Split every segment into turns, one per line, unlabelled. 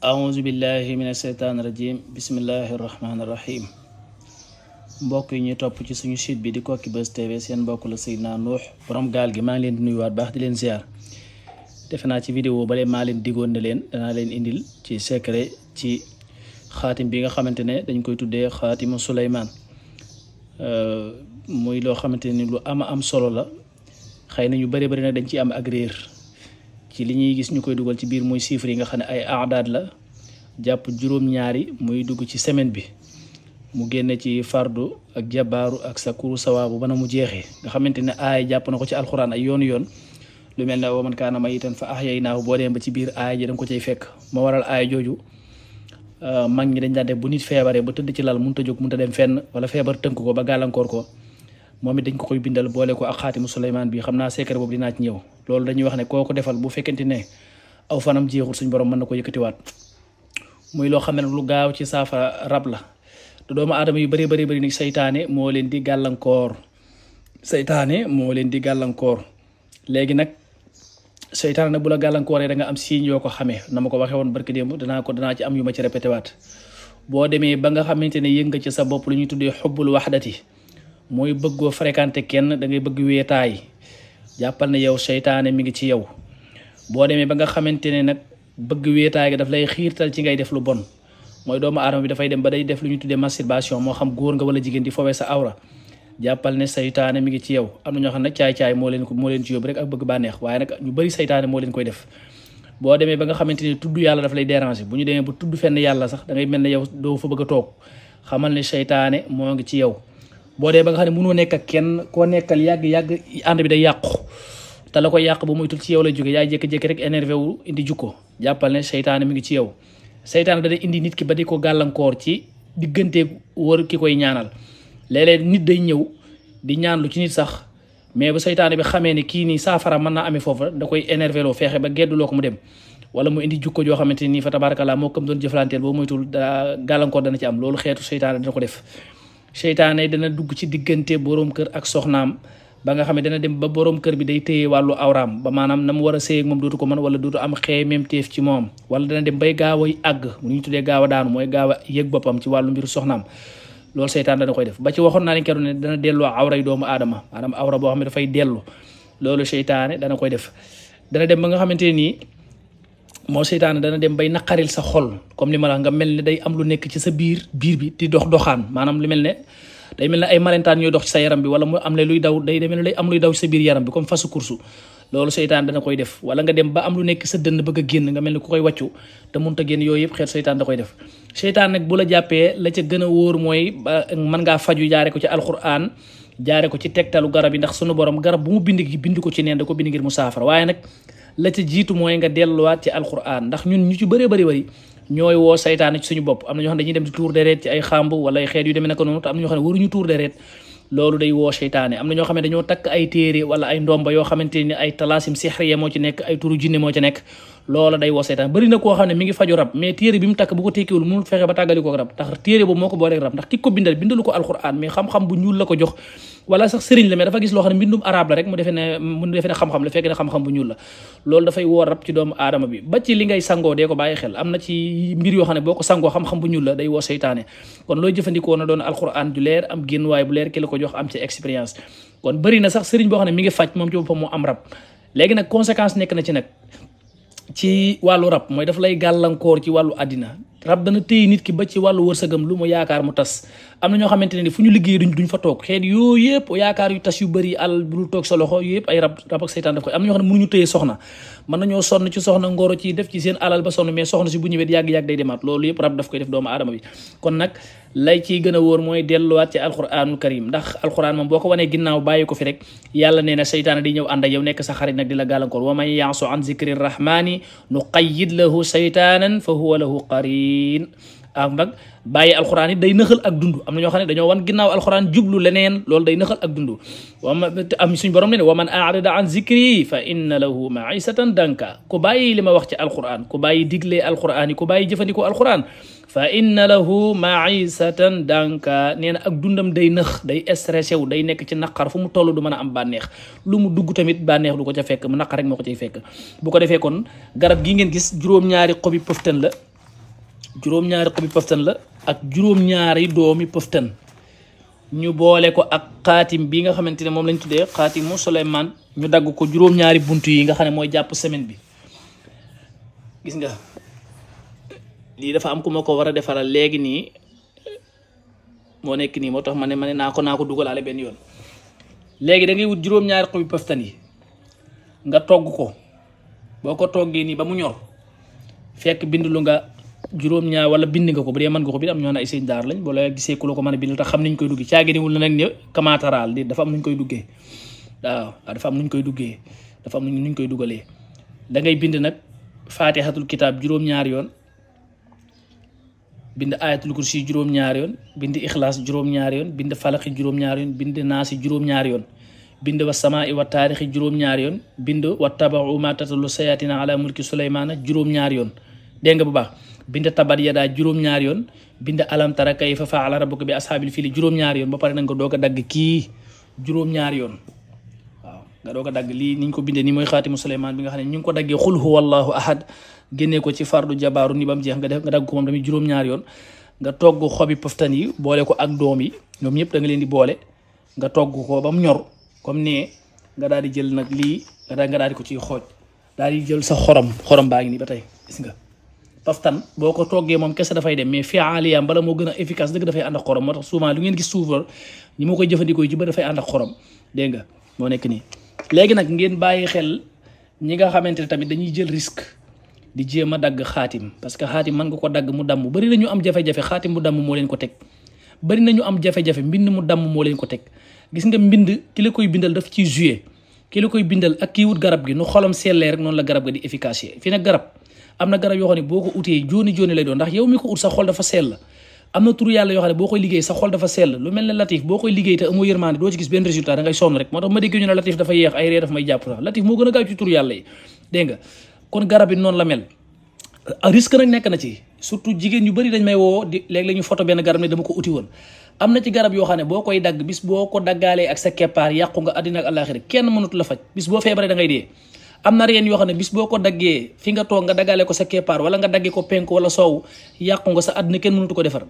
aouzu billahi min asheytaani rajim bismillahi rahmaani rahim mbokk yi ñuy topp ci suñu site bi di Koki Buzz TV seen mbokk la Seydina Nuux borom gaal gi maa ngi leen di nuyuwaat baax di leen ziar. defe naa ci vidéo bale maa leen digoon ne leen danaa leen indil ci secret ci xaatim bi nga xamante ne dañ koy tuddee xaatimu Suleymaan muy loo xamante ni lu am solo la. xëy na ñu bëri nag dañ ci am ak réer ci li ñuy gis ñu koy dugal ci biir muy chiffres yi nga xam ne ay aadaad la jàpp juróom-ñaari muy dugg ci semaine bi mu génne ci fardu ak jabaaru ak sakuru sawaabu bana mu jeexee nga xamante ne aay jàpp na ko ci alxuraan ay yoon lu mel ne wa man kaana mayitan fa ahyaynaahu boo dem ba ci biir aay ji da nga ko cay fekk moo waral aay jooju mag ñi dañ daan def bu nit feebaree ba tëdd ci lal mënut a jóg mënut a dem fenn wala feebar tënk ko ba gàllankoor ko moom it dañ ko koy bindal boole ko ak xaatimu Suleymaan bi xam naa secret boobu dinaa ci ñëw loolu dañuy wax ne koo ko defal bu fekkente ne aw fanam jeexul suñ borom mën na ko yëkkatiwaat muy loo xam ne lu gaaw ci saafara rab la te doomu aadama yu bëri ni seytaane moo leen di gàllankoor léegi nag seytaane nag bu la gàllankooree da nga am signe yoo ko xamee na ma ko waxee woon barki démb danaa ci am yu ma ci répété waat boo demee ba nga xamante ne yëg nga ci sa bopp lu ñuy tuddee xubbul waxdati mooy bëggoo fréquenté kenn da ngay bëgg weetaay jàppal ne yow seytaane mi ngi ci yow boo demee ba nga xamante ne nag bëgg weetaay gi daf lay xiirtal ci ngay def lu bon mooy doomu aadama bi dafay dem ba day def lu ñu tuddee masturbation moo xam góor nga wala jigéen di fowee sa awra jàppal ne seytaane mi ngi ci yow am na ñoo xam ne caay-caay moo leen ci yóbbu rek ak bëgg bànneex waaye nag ñu bëri seytaane moo leen koy def boo demee ba nga xamante ne tudd yàlla daf lay déranger bu ñu demee ba tudd fenn yàlla sax da ngay mel ne yow doo fa bëgg a toog xamal ne seytaane moo ngi ci yow boo dee ba nga xam ne mënoo nekk ak kenn koo nekkal yàgg ànd bi day yàqu te la koy yàq ba moytul ci yow lay jóge yaay jékki-jékki rek énervé wu indi jukko jàppal ne seytaane mi ngi ci yow seytaane da day indi nit ki ba di ko gàllankoor ci diggante wër ki koy ñaanal léeg-léeg nit day ñëw di ñaan lu ci nit sax mais bu seytaane bi xamee ne kii nii saafara mën naa amee foofa da koy énervé loo feexe ba gedduloo ko mu dem wala mu indi jukko joo xamante nii fa tabarakallah moo kam doon jëflanteel boo moytul gàllankoor dana ci am loolu xeetu seytaane dana ko def seytaane dana dugg ci diggante boroom kër ak soxnaam ba nga xam ne dana dem ba boroom kër bi day téye wàllu awraam ba maanaam na mu war a séy ak moom dootu ko mën wala dootu am xeemeem teef ci moom wala dana dem bay gaaw a àgg mu ñu tuddee gaaw a daanu mooy gaaw a yëg boppam ci wàllu mbiru soxnaam loolu seytaan dana koy def ba ci waxoon naa leen keroog ne dana delloo awra yi doomu aadama maanaam awra boo xam ne dafay dellu loolu seytaane dana koy def dana dem ba nga xamante nii moo seytaane dana dem bay naqaril sa xol comme li ma la nga mel ne day am lu nekk ci sa biir bi di doxaan maanaam lu mel ne day mel ne ay malentaan ñooy dox ci sa yaram bi wala mu am ne luy daw day mel ne am luy daw ci sa biir yaram bi comme fasu kursu loolu seytaan dana koy def wala nga dem ba am lu nekk sa dënn bëgg a génn nga mel ne ku koy wàccu te mënut a génn yooyu yëpp xeet seytaan da koy def seytaan nag bu la jàppee la ca gën a wóor mooy mën ngaa faju jaare ko ci alquran jaare ko ci tegtalu garab yi ndax sunu borom garab bu mu bind ko ci neen da ko bind ngir mu saafara waaye nag la ca jiitu mooy nga delluwaat ci alquran ndax ñun ñu ci bëree ñooy woo saytaane ci suñu bopp am na ñoo xam ne dañuy dem di tuur deret ci ay xàmb wala ay xeet yu demee naka noonu te am na ñoo xam ne waruñu tuur deret loolu day woo seytaane am na ñoo xam ne dañoo takk ay téere wala ay ndomba yoo xamante ni ay talaasim sixriya moo ci nekk ay turu jinne moo ci nekk loola day woo seytaane bëri na koo xam ne mi ngi faju rab mais téere bi mu takk bu ko tekkiwul mënul fexe ba tàggali ko rab ndax téere boobu moo ko booleeg rab ndax ki ko bindalu ko alquran mais xam-xam bu ñuul la ko jox wala sax sëriñ la mais dafa gis loo xam ne mbindum arab la rek mu defee ne xam-xam la fekk ne xam-xam bu ñuul la loolu dafay woo rab ci doomu aadama bi ba ci li ngay sangoo dee ko bàyyi xel am na ci mbir yoo xam ne boo ko sangoo xam-xam bu ñuul la day woo seytaane kon looy jëfandikoo na doon alquran ju leer am génn waay bu leer ki la ko jox am ci expérience kon bëri na sax sëriñ boo xam ne mi ngi faj moom ci boppam moo am rab léegi nag conséquence nekk na ci nag ci wàllu rab mooy daf lay gàllankoor ci wàllu àddina rab dana téye nit ki ba ci wàllu wërsëgam lu mu yaakaar mu tas am na ñoo xamante ne ni fu ñu liggéey duñ fa toog xeet yooyu yëpp yaakaar yu tas yu bëri al bu dul toog sa loxo yëpp ay rab ak seytaan daf koy am na ñoo xam ne mënuñu téye soxna mën nañoo sonn ci soxna ngoro ci def ci seen alal ba sonn mais soxna si bu ñëwee yàgg-yàgg day demaat loolu yëpp rab daf koy def doomu aadama bi kon nag lay ciy gën a wóor mooy delluwaat ci alquranul karim ndax alquran moom boo ko wanee ginnaaw bàyyi ko fi rek yàlla nee na seytaane di ñëw ànd ak yow nekk sa xarit nag di la gàllankoor wa man ya'su an zikri rahmani nuqayyid lahu seytaanan fa huwa lahu qarin ak nag bàyyi alxuraan yi day nëxal ak dund am na ñoo xam ne dañoo wan ginnaaw alxuraan jublu leneen loolu day nëxal ak dund am suñ borom ne wa man aarada an zikri fa inna lahu maisatan danka ku bàyyi li ma wax ci alxuraan ku bàyyi diglee alxuraan yi ku bàyyi jëfandikoo alxuraan fa inna lahu maisatan danka nee na ak dundam day nëx day stressé wu day nekk ci naqar fu mu toll du mën a am bànneex lu mu dugg tamit bànneex du ko ca fekk mu naqar rek moo ko cay fekk bu ko defee kon garab gi ngeen gis juróom-ñaari xobi pëftan la juróom-ñaari xobi pëftan la ak juróom-ñaari doomi pëftan ñu boole ko ak xaatim bi nga xamante ne moom lañ tuddee xaatimu Suleymaan ñu dagg ko juróom-ñaari buntu yi nga xam ne mooy jàpp semaine bi. gis nga lii dafa am ku ma ko war a defaral léegi nii moo nekk nii moo tax ma ne naa ko dugalaale benn yoon. léegi da ngay wut juróom-ñaari xobi pëftan yi nga togg ko boo ko toggee nii ba mu ñor fekk bind lu nga juróom-ñaar wala bind nga ko bu dee mën nga ko bind am ñoo ne ay sëñ daar lañ boo la gisee ku la ko mën a bind tax xam niñ koy duggee caaginiwul na nag ne kamaataraal di dafa am nuñ koy duggee waaw dafa am nuñ koy duggee dafa am nuñ koy dugalee. da ngay bind nag faatixatul kitaab juróom-ñaari yoon bind ayatul kursi juróom-ñaari yoon bind ixlaas juróom-ñaari yoon bind falaxi juróom-ñaari yoon bind naasi juróom-ñaari yoon bind wa samaa'i wa taarixi juróom-ñaari yoon bind wa tabaxu ma tatalu sayatina ala mulki suleymaana juróom-ñaari yoon dégg nga bu baax bind tabat yadaa juróom-ñaari yoon bind alam tara kayfa faala rabbuka bi ashaabil fiili juróom-ñaari yoon ba pare nag nga doog a dagg kii juróom-ñaari yoon waaw nga doog a dagg lii niñ ko bindee nii mooy xaatimu Suleymaan bi nga xam ne ñu ngi ko daggee xul huwa allahu ahad génnee ko ci fardu jabaaru ni ba mu jeex nga dagg ko moom tamit juróom-ñaari yoon nga togg xobi pëftan yi boole ko ak doom yi ñoom ñëpp da nga leen di boole nga togg ko ba mu ñor comme ne nga daal di jël nag lii nga daal di ko ciy xooj daal di jël sa xorom baa ngi nii ba tey gis nga paftan boo ko toggee moom kese dafay dem mais fi'aliyam bala moo gën a efficace dëgg dafay ànd ak xorom moo tax souvent lu ngeen gis suufar ñi ma koy jëfandikoo ji ba dafay ànd ak xorom dégg nga moo nekk nii. léegi nag ngeen bàyyi xel ñi nga xamante ne tamit dañuy jël risque di jéem a dagg xaatim parce que xaatim mën nga ko dagg mu damm bari nañu am jafe-jafe xaatim mu damm moo leen ko teg bari nañu am jafe-jafe mbind mu damm moo leen ko teg gis nga mbind ki la koy bindal daf ciy joué ki la koy bindal ak kii wut garab gi nu xolam sellee rek noonu la garab ga di efficace fii nag garab am na garab yoo xam ne boo ko utee jooni lay doon ndax yow mi ko ut sa xol dafa sell am na turu yàlla yoo xam ne boo koy liggéey sa xol dafa sell lu mel ne latif boo koy liggéey te amoo yërmande doo ci gis benn résultat da ngay sonn rek moo tax ma dégg ñu ne latif dafa yéex ay ree daf may jàpp sax latif moo gën a gaaw ci turu yàlla yi dégg nga kon garab yi noonu la mel risque nag nekk na ci surtout jigéen ñu bëri dañ may woo di léeg-léeg ñu photo benn garab ne dama ko uti woon am na ci garab yoo xam ne boo koy dagg bis boo ko daggaalee ak sa keppaar yàqu nga àddina ak àllaaxira kenn mënatu la faj bis boo feebaree da ngay dee am na reen yoo xam ne bis boo ko daggee fi nga toog nga daggaale ko sa keppaar wala nga daggee ko penk wala soow yàqu nga sa àddina kenn mënatu ko defar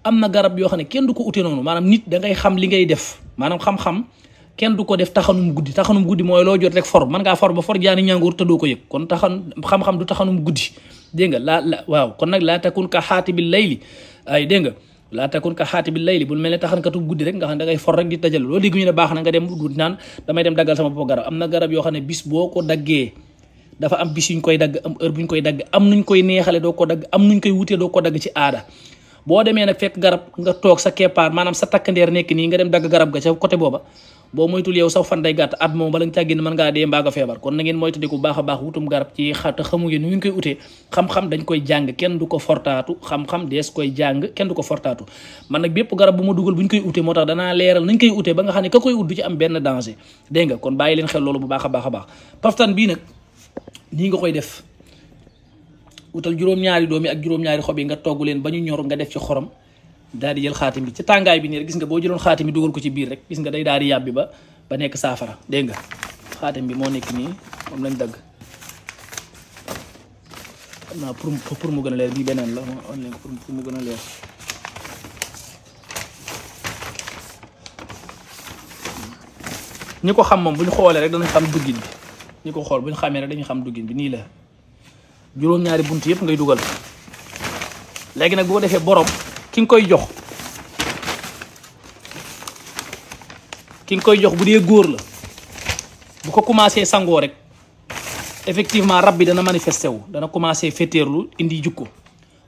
am na garab yoo xam ne kenn du ko ute noonu maanaam nit da ngay xam li ngay def maanaam xam-xam kenn du ko def taxanum guddi mooy loo jot rek for mën ngaa for ba for jaani ñàngoor te doo ko yëg kon xam-xam du taxanum guddi dégg nga waaw kon nag laa takun ka xaatibil layli ay dégg nga laa takun ka xaatibil layli bul mel ne taxankatu guddi rek nga xam ne da ngay for rek di dajal loolu dégg ñu ne baax na nga dem du naan damay dem daggal sama bopp garab am na garab yoo xam ne bis boo ko daggee dafa am bis yuñ koy dagg am heure buñ koy dagg am nuñ koy neexale doo ko dagg am nuñ koy wutee doo ko dagg ci aada boo demee nag fekk garab nga toog sa keppaar maanaam sa takkandeer nekk nii nga dem dagg garab ga ca côté booba boo moytul yow sax fan day gàtt at moom bala nga càggénn mën ngaa dee mbaa nga feebar kon na ngeen moytu di ko baax a baax wutum garab ci te xamu ngeen nu ngeen koy utee xam-xam dañ koy jàng kenn du ko fortaatu xam-xam dees koy jàng kenn du ko fortaatu man nag bépp garab bu ma dugal bu ñu koy utee moo tax danaa leeral nañ koy utee ba nga xam ne ka koy ut du ci am benn danger dégg nga kon bàyyi leen xel loolu bu baax a baax a baax paftan bii nag nii nga koy def utal juróom-ñaari doom yi ak juróom-ñaari xob yi nga togg leen ba ñu ñor nga def ci xorom daal di jël xaatim bi ci tàngaay bi nii rek gis nga boo jëloon xaatim bi dugal ko ci biir rek gis nga day daal di yàbbi ba nekk saafara dégg nga xaatim bi moo nekk nii moom lañ dagg xam naa pour mu gën a leer bii beneen la ma on leen pour mu gën a leer ñi ko xam moom bu ñu xoolee rek danañ xam duggin bi ñi ko xool bu ñu xamee rek dañu xam duggin bi nii la juróom-ñaari bunt yëpp ngay dugal léegi nag boo defee borom ki nga koy jox bu dee góor la bu ko commencé sangoo rek effectivement rab bi dana manifesté wu dana commencé féeteerlu indi jukko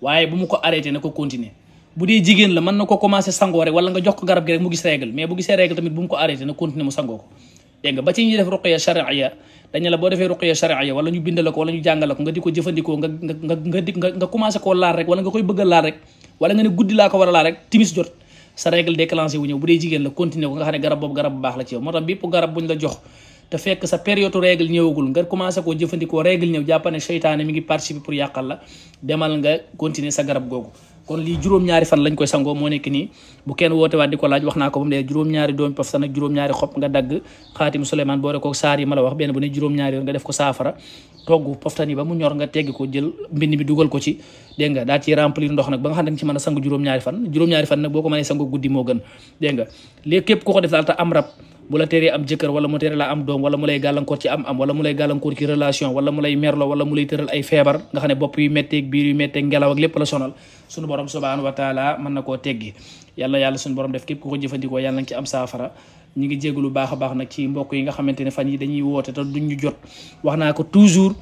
waaye bu mu ko arrêté na ko continuer bu dee jigéen la mën na ko commencé sangoo rek wala nga jox ko garab gi rek mu gis règle mais bu gisee règle tamit bu mu ko arrêté na continuer mu sangoo ko dégg nga ba ci ñuy def ruqya shar'iyya dañu la boo defee ruqya shar'iyya wala ñu bindal ko wala ñu jàngal ko nga di ko jëfandikoo nga commencé koo laal rek wala nga koy bëgg a laal rek wala nga ne guddi laa ko war a laal rek timis jot sa règle déclenché wu ñëw bu dee jigéen la continuer ko nga xam ne garab boobu garab bu baax la ci yow moo tax bépp garab buñ la jox te fekk sa période règle ñëwagul nga commencé koo jëfandikoo règle ñëw jàppane seytaane mi ngi participer pour yàqal la demal nga continuer sa garab googu kon lii juróom-ñaari fan lañ koy sangoo moo nekk nii bu kenn woote waat di ko laaj wax naa ko ba mu dee juróom-ñaari doomi poftan ak juróom-ñaari xob nga dagg xaatim Souleymane boole ko saar yi ma la wax benn bu ne juróom-ñaari yoon nga def ko saafara togg poftan yi ba mu ñor nga teggi ko jël mbind mi dugal ko ci dégg nga daal ci remplir ndox nag ba nga xam ne ci mën a sangu juróom-ñaari fan nag boo ko mënee sangu guddi moo gën dégg nga léegi képp ku ko def daal te am rab bu la teree am jëkkër wala mu tere la am doom wala mu lay gàllankoor ci am wala mu lay gàllankoor ci relation wala mu lay merlo wala mu lay tëral ay feebar nga xam ne bopp yu metteeg biir yu metteeg ngelaw ak lépp la sonal suñu borom subhanahu wa taala mën na koo teggi yàlla suñu borom def képp ku ko jëfandikoo yàlla nga ci am saafara ñi ngi jégalu baax a baax nag ci mbokk yi nga xamante ne fan yi dañuy woote te duñ ñu jot wax naa ko toujours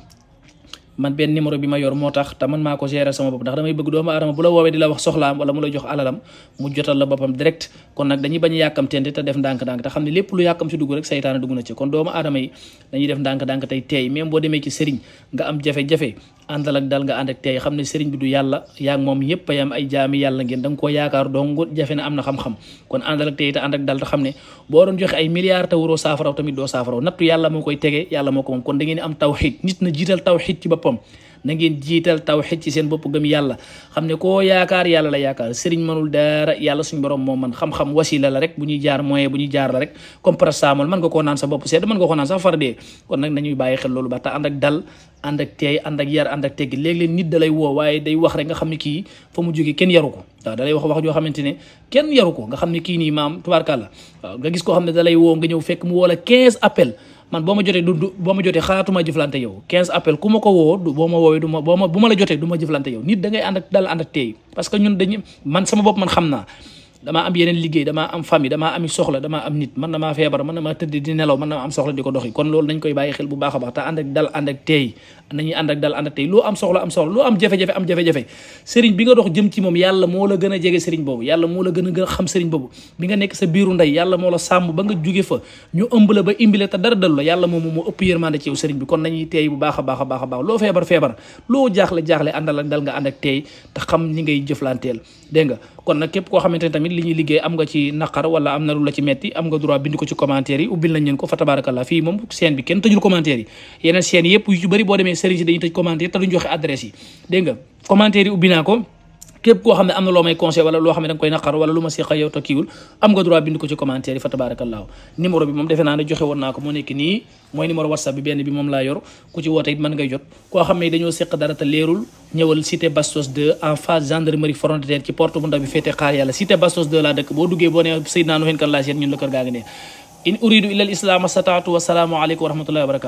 man benn numéro bi ma yor moo tax te man maa ko gérer sama bopp ndax damay bëgg doomu aadama bu la woowee di la wax soxlaam wala mu lay jox alalam mu jotal la boppam direct kon nag dañuy bañ a yàkkamtente te def ndànk-ndànk te xam ne lépp lu yàkkam ci dugg rek saytaane dugg na ci kon doomu aadama yi dañuy def ndànk-ndànk tey teey même boo demee ci sëriñ nga am jafe-jafe àndal ak dal nga ànd ak teey xam ne sëriñ bi du yàlla yaa ngi moom yépp a yam ay jaami yàlla ngeen da nga koo yaakaar dong jafe na am na xam-xam kon àndal ak teey te ànd ak dal te xam ne boo doon joxe ay milliards te waroo saafaraw tamit doo saafaraw nattu yàlla moo koy tegee yàlla moo ko moom kon da ngeen am tawxid nit na jiital tawxid ci boppam na ngeen jiital tawxid ci seen bopp gëm yàlla xam ne koo yaakaar yàlla la yaakaar sëriñ mënul dara yàlla suñu borom moo man xam-xam wasila la rek bu ñuy jaar moyen bu ñuy jaar la rek comme paracetamol mën nga koo naan sa bopp sedd mën nga koo naan sax fardee kon nag nañuy bàyyi xel loolu ba te ànd ak dal ànd ak teey ànd ak yar ànd ak teggi léeg-léeg nit da lay woo waaye day wax rek nga xam ne kii fa mu jógee kenn yaru ko waaw da lay wax joo xamante ne kenn yaru ko nga xam ne kii nii maam tubaarkàlla waaw nga gis koo xam ne da lay woo nga ñëw fekk mu woo la 15 appel man boo ma jotee xalaatuma jëflante yow 15 appel ku ma ko woo boo ma woowee bu ma la jotee du ma jëflante yow nit da ngay ànd ak dal ànd ak teey parce que ñun man sama bopp man xam naa damaa am yeneen liggéey damaa am famille damaa ami soxla damaa am nit man damaa feebar man damaa tëdd di nelaw man damaa am soxla di ko doxi kon loolu nañ koy bàyyi xel bu baax a baax te ànd ak dal ànd ak teey nañuy ànd ak dal ànd ak teey loo am soxla loo am jafe-jafe am jafe-jafe sëriñ bi nga dox jëm ci moom yàlla moo la gën a jege sëriñ boobu yàlla moo la gën a xam sëriñ boobu bi nga nekk sa biiru ndey yàlla moo la sàmm ba nga jóge fa ñu ëmb la ba imbile te dara dalu la yàlla moom moo ëpp yërmande ci yow sëriñ bi kon nañuy teey bu baax a baax a baax a baax loo feebar loo jaaxle àndal ak dal nga ànd ak teey te xam ñi ngay jëflanteel dégg nga kon nag képp koo xamante ne tamit li ñuy liggéey am nga ci naqar wala am na lu la ci metti am nga droit bind ko ci commentaire yi ubbil nañ leen ko fa tabarakallah fii moom chaîne bi kenn tëjul commentaire yi yeneen chaîne yëpp yu ci bëri boo demee sëriñ si dañuy tëj commentaire te duñ joxe adresse yi dégg nga commentaire yi ubbi naa ko képp koo xam ne am na loo may conseil wala loo xam ne da nga koy naqar wala lu ma siqa yow te kiiwul am nga droit bind ko ci commentaire yi fa tabarakallahu numéro bi moom defe naa ne joxe woon naa ko moo nekk nii mooy numéro whatsapp bi benn bi moom laa yor ku ci woote it mën ngay jot koo xam ne dañoo seq dara te leerul ñëwal cité Bastos 2 en face gendarmerie frontière ci porte bu ndaw bi féete xaar yàlla cité Bastos 2 laa dëkk boo duggee boo ne Seydina Nuhin kan laa seet ñun la kër gaa ngi ne in uridu illa al islam astataatu wa salaamu aleykum wa rahmatullahi wa barakatu